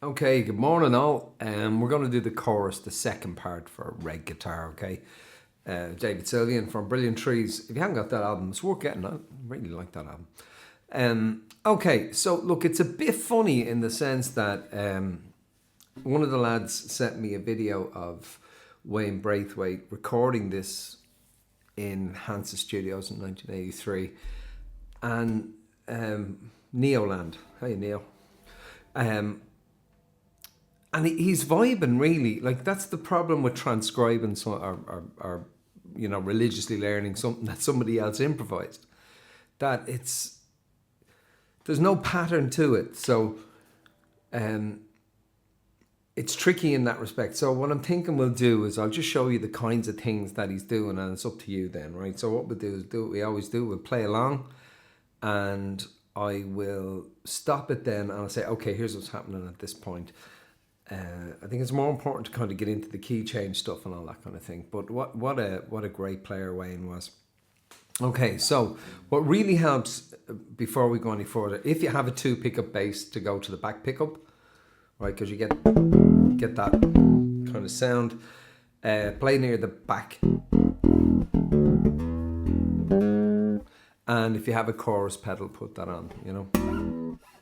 Okay, good morning all. We're going to do the chorus, the second part for reg guitar, okay? David Sylvian from Brilliant Trees. If you haven't got that album, it's worth getting. I really like that album. Okay, so look, it's a bit funny in the sense that one of the lads sent me a video of Wayne Braithwaite recording this in Hansa Studios in 1983. And Neoland. Hey, Neil. And he's vibing really. Like, that's the problem with transcribing or religiously learning something that somebody else improvised. That there's no pattern to it. So it's tricky in that respect. So what I'm thinking we'll do is I'll just show you the kinds of things that he's doing, and it's up to you then, right? So what we'll do is do what we always do. We'll play along, and I will stop it then, and I'll say, okay, here's what's happening at this point. I think it's more important to kind of get into the key change stuff and all that kind of thing. But what a great player Wayne was. Okay, so what really helps before we go any further, if you have a 2 pickup bass to go to the back pickup, right? Because you get that kind of sound. Play near the back. And if you have a chorus pedal, put that on, you know.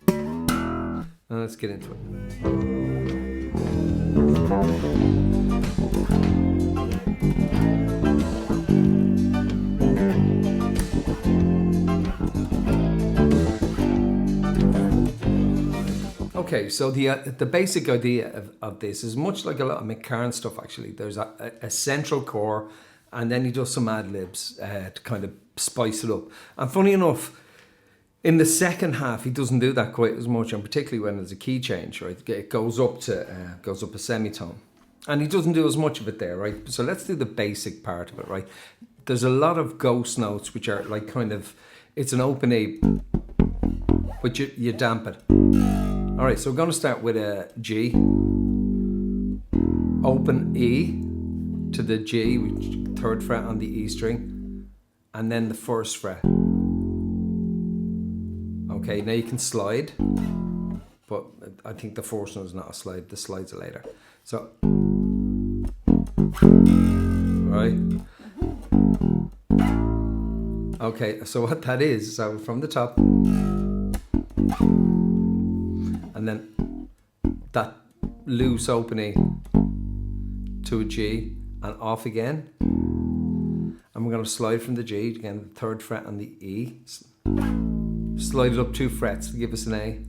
And let's get into it. Okay, so the basic idea of this is much like a lot of McCarran stuff, actually. There's a central core, and then he does some ad-libs to kind of spice it up. And funny enough, in the second half, he doesn't do that quite as much, and particularly when there's a key change, right? It goes up a semitone. And he doesn't do as much of it there, right? So let's do the basic part of it, right? There's a lot of ghost notes, which are like kind of, it's an open A, but you damp it. All right, so we're going to start with a G, open E to the G, which 3rd fret on the E string, and then the 1st fret. Okay, now you can slide, but I think the 4th note is not a slide, the slides are later. So, right. Okay, so what that is, so from the top, and then that loose opening to a G and off again. And we're going to slide from the G, again, the 3rd fret on the E. Slide it up 2 frets to give us an A.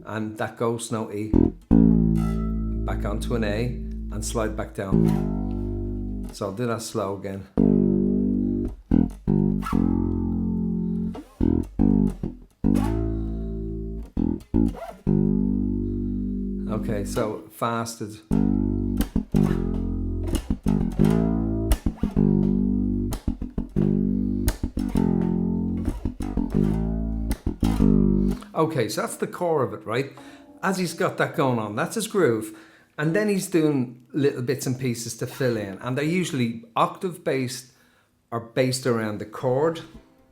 And that ghost note E. Back onto an A and slide back down. So I'll do that slow again. Okay, so fast is. Okay, so that's the core of it, right? As he's got that going on, that's his groove. And then he's doing little bits and pieces to fill in. And they're usually octave based or based around the chord,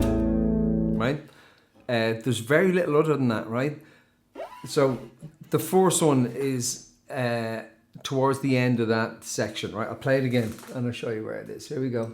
right? There's very little other than that, right? So the first one is towards the end of that section, right? I'll play it again and I'll show you where it is. Here we go.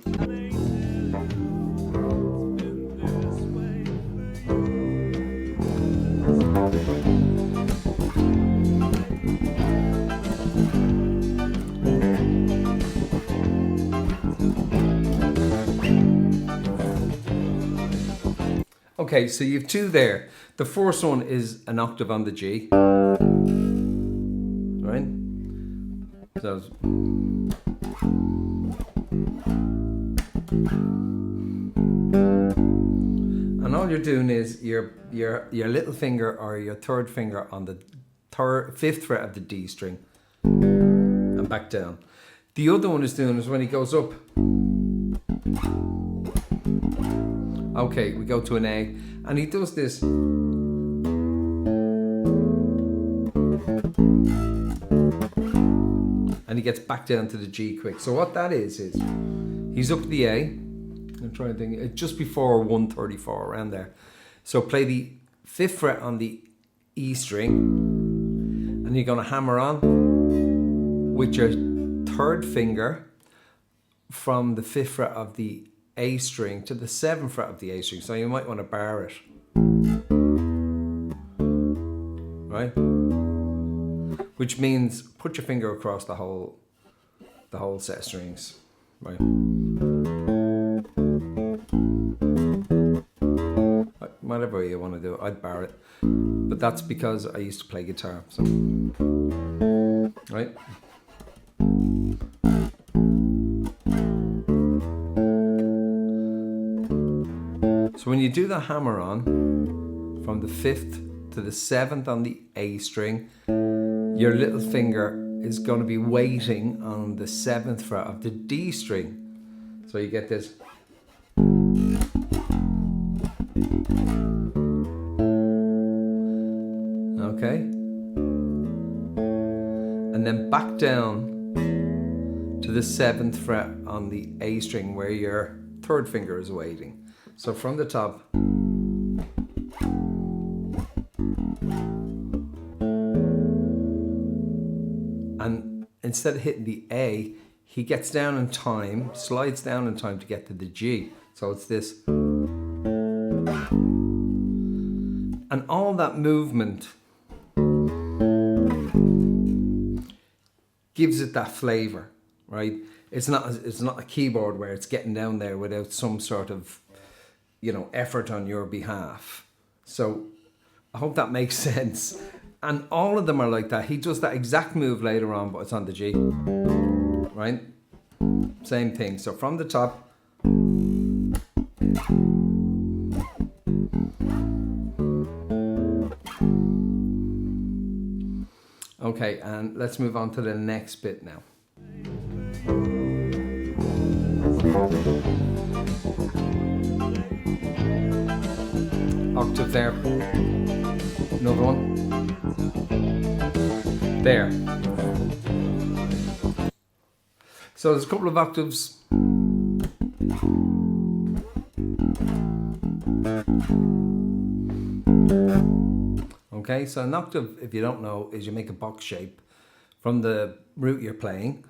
Okay, so you have 2 there. The first one is an octave on the G. Right? So and all you're doing is your little finger or your 3rd finger on the 5th fret of the D string and back down. The other one is doing is when he goes up. Okay, we go to an A, and he does this. And he gets back down to the G quick. So what that is he's up to the A. I'm trying to think, just before 134, around there. So play the 5th fret on the E string, And you're going to hammer on with your third finger from the 5th fret of the A string to the 7th fret of the A string. So you might want to bar it. Right? Which means put your finger across the whole set of strings. Right? Whatever you want to do, I'd bar it. But that's because I used to play guitar. So. Right? So when you do the hammer on from the 5th to the 7th on the A string, your little finger is going to be waiting on the 7th fret of the D string. So you get this. Okay. And then back down to the 7th fret on the A string where your third finger is waiting. So from the top, and instead of hitting the A, he gets down in time, slides down in time to get to the G. So it's this. And all that movement gives it that flavor, right? It's not a keyboard where it's getting down there without some sort of, effort on your behalf. So I hope that makes sense. And all of them are like that. He does that exact move later on, but it's on the G, right? Same thing. So from the top, okay, and let's move on to the next bit now. Octave there. Another one. There. So there's a couple of octaves. Okay, so an octave, if you don't know, is you make a box shape from the root you're playing,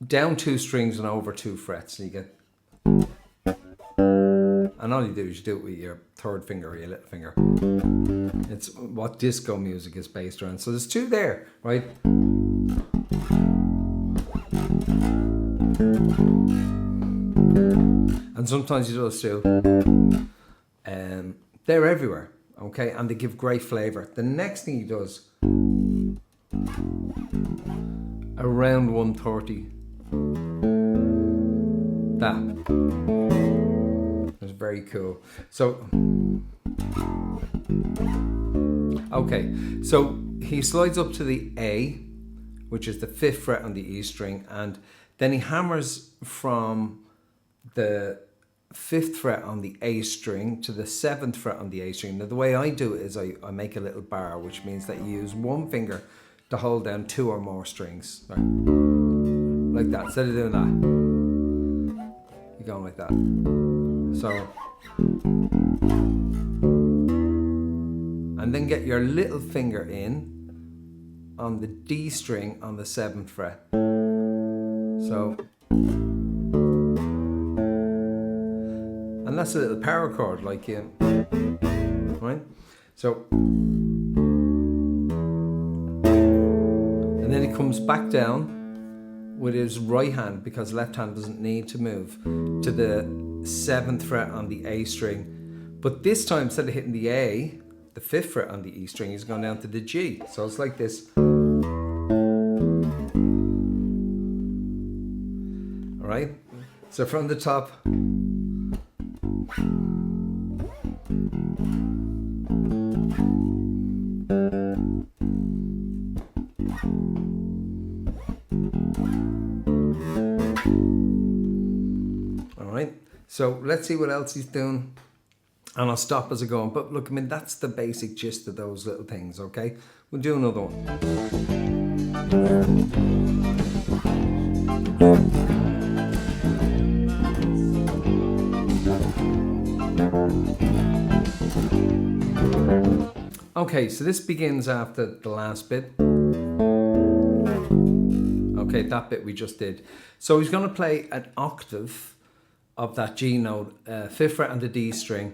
down 2 strings and over 2 frets. So you get, and all you do is you do it with your third finger or your little finger. It's what disco music is based around. So there's 2 there, right? And sometimes you do those 2. They're everywhere, okay? And they give great flavor. The next thing he does, around 130. That. It's very cool. So, okay, so he slides up to the A, which is the 5th fret on the E string, and then he hammers from the 5th fret on the A string to the 7th fret on the A string. Now the way I do it is I make a little bar, which means that you use one finger to hold down 2 or more strings. Right? Like that. Instead of doing that, you're going like that. So, and then get your little finger in on the D string on the 7th fret. So, and that's a little power chord, like you, right? So, and then he comes back down with his right hand, because left hand doesn't need to move, to the 7th fret on the A string. But this time, instead of hitting the A, the 5th fret on the E string, he's gone down to the G. So it's like this. All right? So from the top, all right, so let's see what else he's doing, and I'll stop as I go on. But look, I mean, that's the basic gist of those little things, okay? We'll do another one. Okay, so this begins after the last bit. Okay, that bit we just did. So he's going to play an octave of that G note, 5th fret and the D string,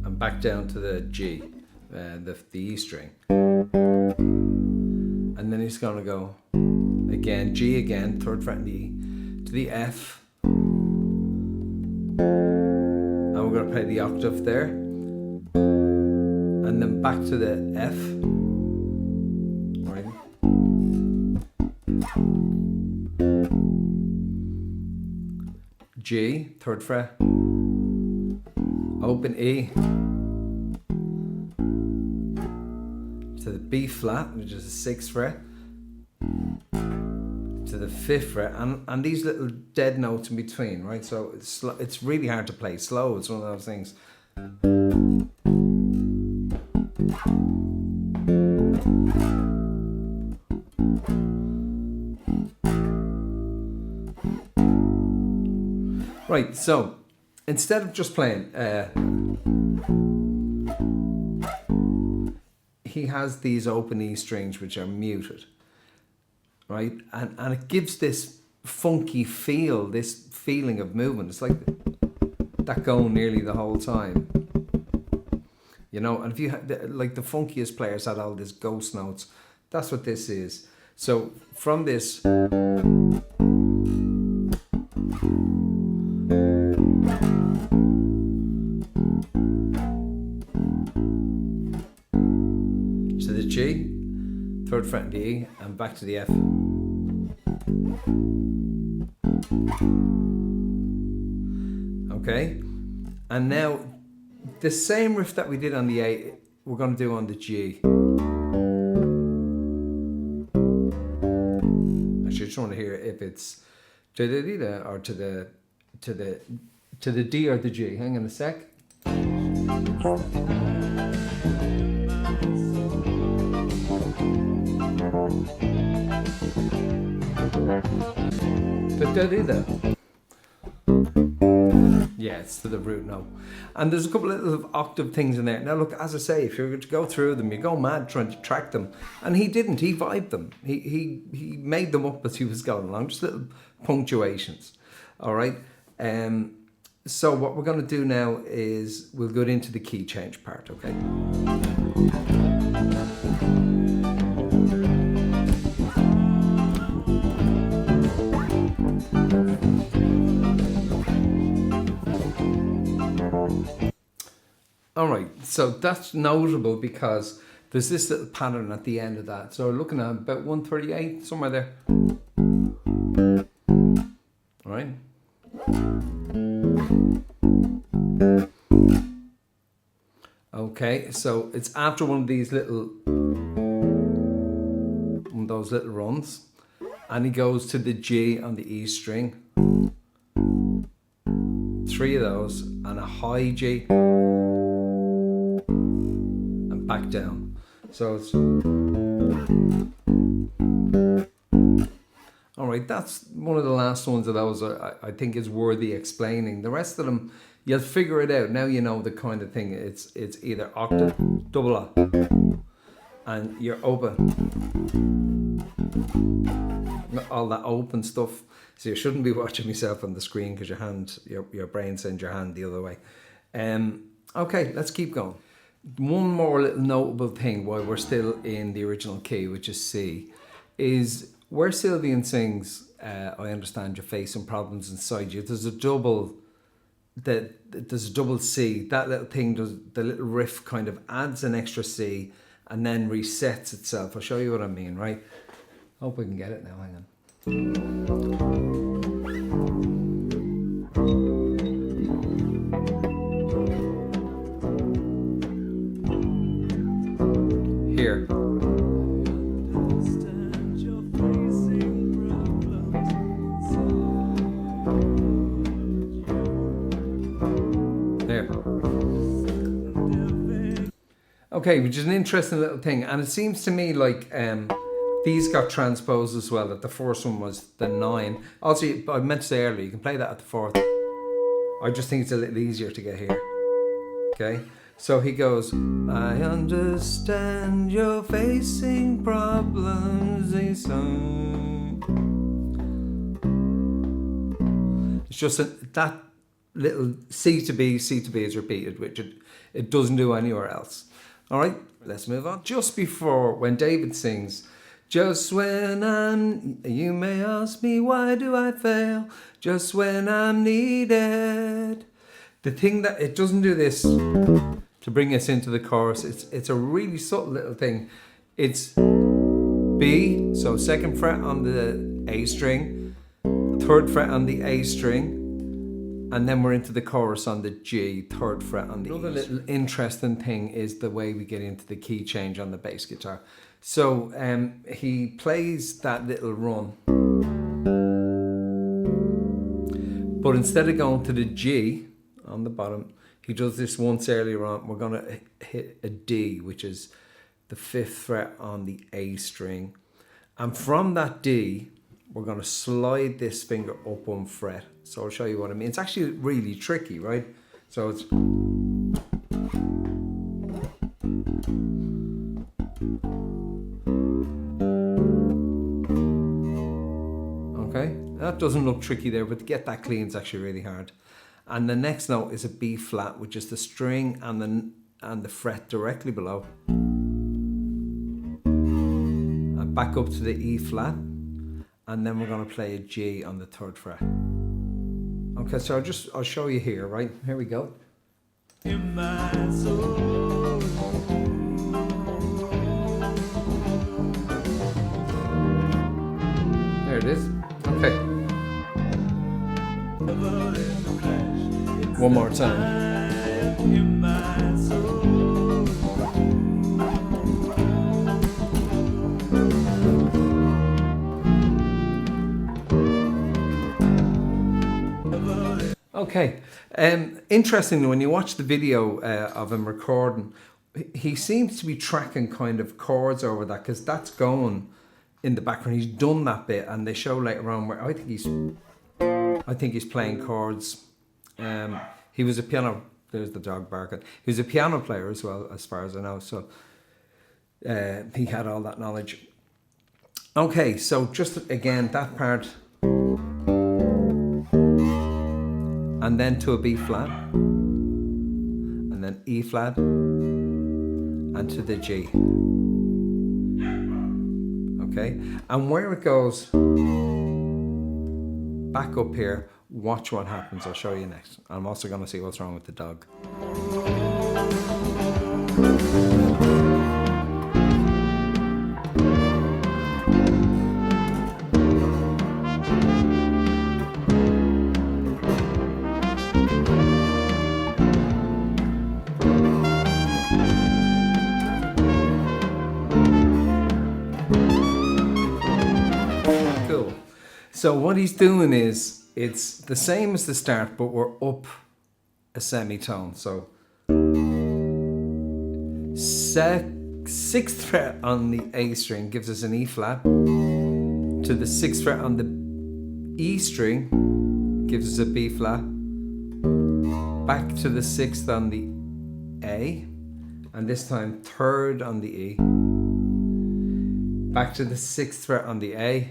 and back down to the G, the E string. And then he's going to go again, G again, 3rd fret and the E, to the F. And we're going to play the octave there. And then back to the F. Right. G, 3rd fret. Open E. To the B flat, which is the 6th fret. To the 5th fret, and these little dead notes in between, right? So it's really hard to play slow. It's one of those things. Right, so instead of just playing, he has these open E strings which are muted. Right, and it gives this funky feel, this feeling of movement. It's like that going nearly the whole time, you know. And if you had, like, the funkiest players had all these ghost notes, that's what this is. So from this, to the G, 3rd fret and the E, and back to the F. Okay, and now the same riff that we did on the A, we're going to do on the G. Actually, I just want to hear if it's to the D or to the D or the G. Hang on a sec. Yeah, it's to the root note. And there's a couple of little octave things in there. Now look, as I say, if you're going to go through them, you go mad trying to track them. And he didn't, he vibed them. He made them up as he was going along, just little punctuations. All right. So what we're going to do now is we'll go into the key change part, okay? All right, so that's notable because there's this little pattern at the end of that. So we're looking at about 138, somewhere there. All right. Okay, so it's after one of these little, one of those little runs, and he goes to the G on the E string. 3 of those, and a high G. Back down. So it's all right. That's one of the last ones of those I think is worthy explaining. The rest of them, you'll figure it out. Now you know the kind of thing. It's either octave, double A, and you're open. All that open stuff. So you shouldn't be watching yourself on the screen because your brain sends your hand the other way. Okay, let's keep going. One more little notable thing while we're still in the original key, which is C, is where Sylvian sings, I understand you're facing problems inside you. There's a double C. That little thing the little riff kind of adds an extra C and then resets itself. I'll show you what I mean, right? Hope we can get it now. Hang on. Here. There. Okay, which is an interesting little thing, and it seems to me like these got transposed as well. That the first one was the 9. Also, I meant to say earlier, you can play that at the 4th. I just think it's a little easier to get here. Okay, So he goes, I understand you're facing problems, it's just that little C to B is repeated, which it doesn't do anywhere else. All right, let's move on. Just before, when David sings, just when you may ask me, why do I fail? Just when I'm needed. The thing that it doesn't do this to bring us into the chorus, it's a really subtle little thing. It's B, so 2nd fret on the A string, 3rd fret on the A string, and then we're into the chorus on the G, 3rd fret on the E. Another little interesting thing is the way we get into the key change on the bass guitar. So he plays that little run, but instead of going to the G on the bottom, he does this once earlier on. We're going to hit a D, which is the 5th fret on the A string. And from that D, we're going to slide this finger up 1 fret. So I'll show you what I mean. It's actually really tricky, right? So it's... Okay, that doesn't look tricky there, but to get that clean is actually really hard. And the next note is a B flat, which is the string and the fret directly below. And back up to the E flat, and then we're going to play a G on the 3rd fret. Okay, so I'll show you here, right? Here we go. In my soul. There it is. Okay. One more time. Okay. Interestingly, when you watch the video of him recording, he seems to be tracking kind of chords over that, because that's going in the background. He's done that bit, and they show later on where I think he's playing chords. He was a piano. There's the dog barking. He was a piano player as well, as far as I know. So he had all that knowledge. Okay, so just again that part, and then to a B flat, and then E flat, and to the G. Okay, and where it goes back up here, watch what happens. I'll show you next. I'm also going to see what's wrong with the dog. Cool. So what he's doing is, it's the same as the start, but we're up a semitone. So 6th fret on the A string gives us an E flat. To the 6th fret on the E string gives us a B flat. Back to the 6th on the A, and this time 3rd on the E. Back to the 6th fret on the A,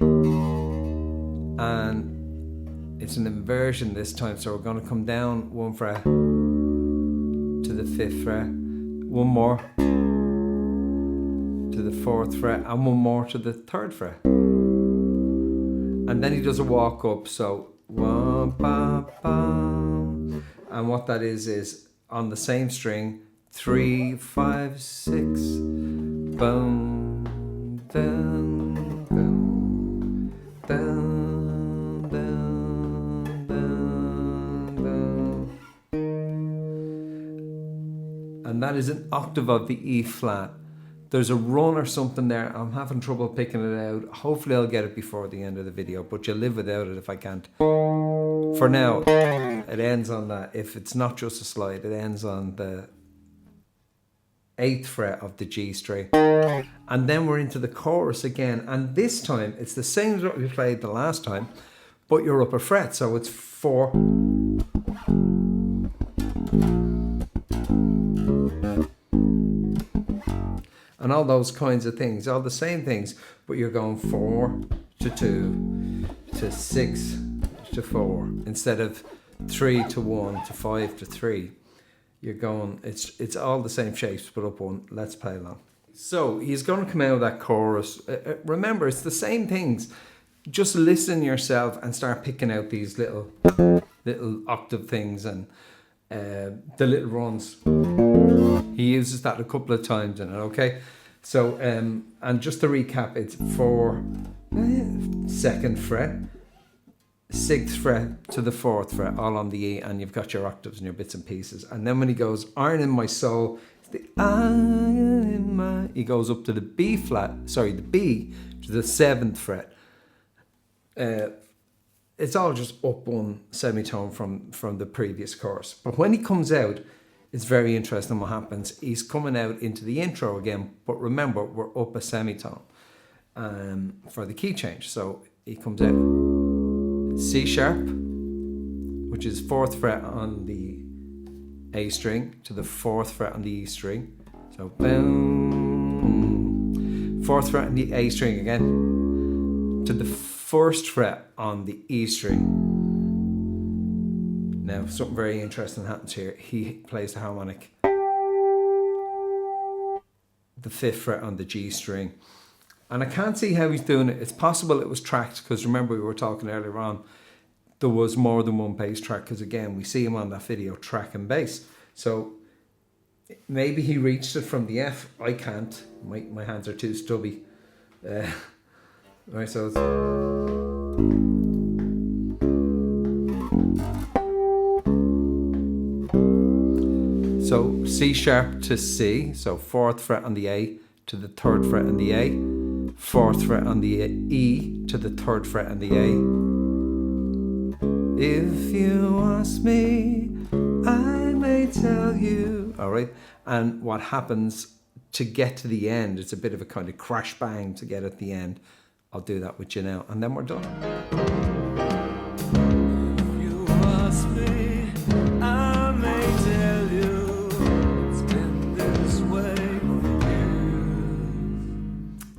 and it's an inversion this time, so we're going to come down 1 fret to the 5th fret, 1 more to the 4th fret, and 1 more to the 3rd fret. And then he does a walk up, so 1, ba, ba. And what that is on the same string, 3, 5, 6, boom, down, down, down. And that is an octave of the E flat. There's a run or something there. I'm having trouble picking it out. Hopefully I'll get it before the end of the video, but you'll live without it if I can't. For now, it ends on that. If it's not just a slide, it ends on the 8th fret of the G string. And then we're into the chorus again. And this time, it's the same as what we played the last time, but you're up a fret. So it's 4. and all those kinds of things, all the same things, but you're going 4 to 2 to 6 to 4 instead of 3 to 1 to 5 to 3. You're going, it's all the same shapes but up one. Let's play along. So he's going to come out of that chorus. Remember, it's the same things. Just listen yourself and start picking out these little octave things and the little runs. He uses that a couple of times in it, okay? So, and just to recap, it's 4, 2nd fret, 6th fret to the 4th fret, all on the E, and you've got your octaves and your bits and pieces. And then when he goes, iron in my soul, it's the iron in my, he goes up to the B flat, sorry, the B to the 7th fret. It's all just up one semitone from the previous chorus. But when he comes out, it's very interesting what happens. He's coming out into the intro again, but remember, we're up a semitone for the key change. So he comes out C sharp, which is 4th fret on the A string to the 4th fret on the E string. So boom, 4th fret on the A string again to the 1st fret on the E string. Now, something very interesting happens here. He plays the harmonic, the 5th fret on the G string. And I can't see how he's doing it. It's possible it was tracked, because remember we were talking earlier on, there was more than one bass track, because again, we see him on that video tracking bass. So maybe he reached it from the F. I can't. My hands are too stubby. Right, so it's... So C sharp to C, so 4th fret on the A to the 3rd fret on the A, 4th fret on the E to the 3rd fret on the A. If you ask me, I may tell you. All right, and what happens to get to the end, it's a bit of a kind of crash bang to get at the end. I'll do that with you now, and then we're done.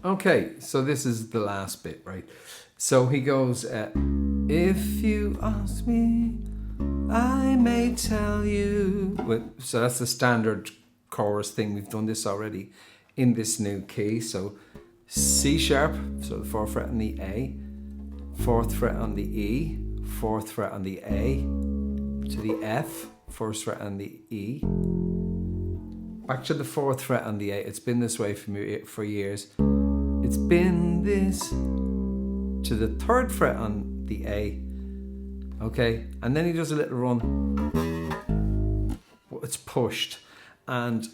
Okay, so this is the last bit, right? So he goes, if you ask me, I may tell you. So that's the standard chorus thing. We've done this already in this new key. So C sharp, so the 4th fret on the A, 4th fret on the E, 4th fret on the A, to the F, 1st fret on the E, back to the 4th fret on the A. It's been this way for years. It's been this, to the 3rd fret on the A, okay, and then he does a little run. It's pushed, and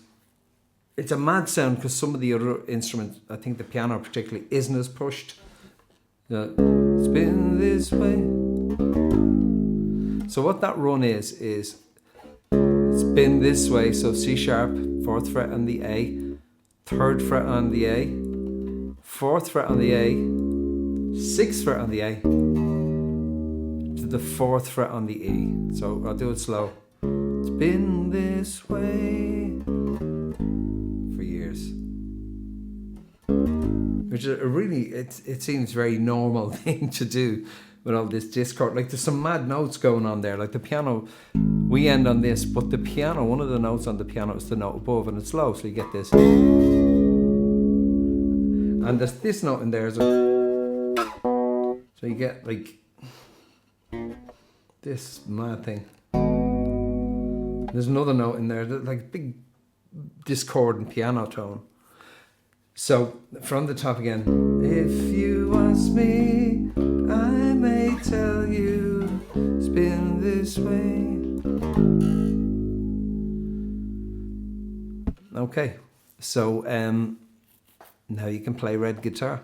it's a mad sound because some of the other instruments, I think the piano particularly, isn't as pushed. It's been this way. So what that run is it's been this way. So C sharp, 4th fret on the A, 3rd fret on the A, 4th fret on the A, 6th fret on the A, to the 4th fret on the E. So I'll do it slow. It's been this way for years. Which is a really, it seems very normal thing to do with all this discord. Like there's some mad notes going on there. Like the piano, we end on this, but the piano, one of the notes on the piano is the note above and it's low, so you get this. And there's this note in there as well. So you get like this mad thing. There's another note in there, like big discordant piano tone. So from the top again. If you ask me, I may tell you, it's been this way. Okay, so now you can play red guitar.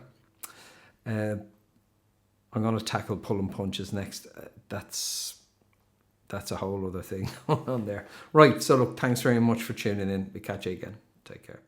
I'm going to tackle pulling punches next. That's a whole other thing on there. Right, so look, thanks very much for tuning in. We catch you again. Take care.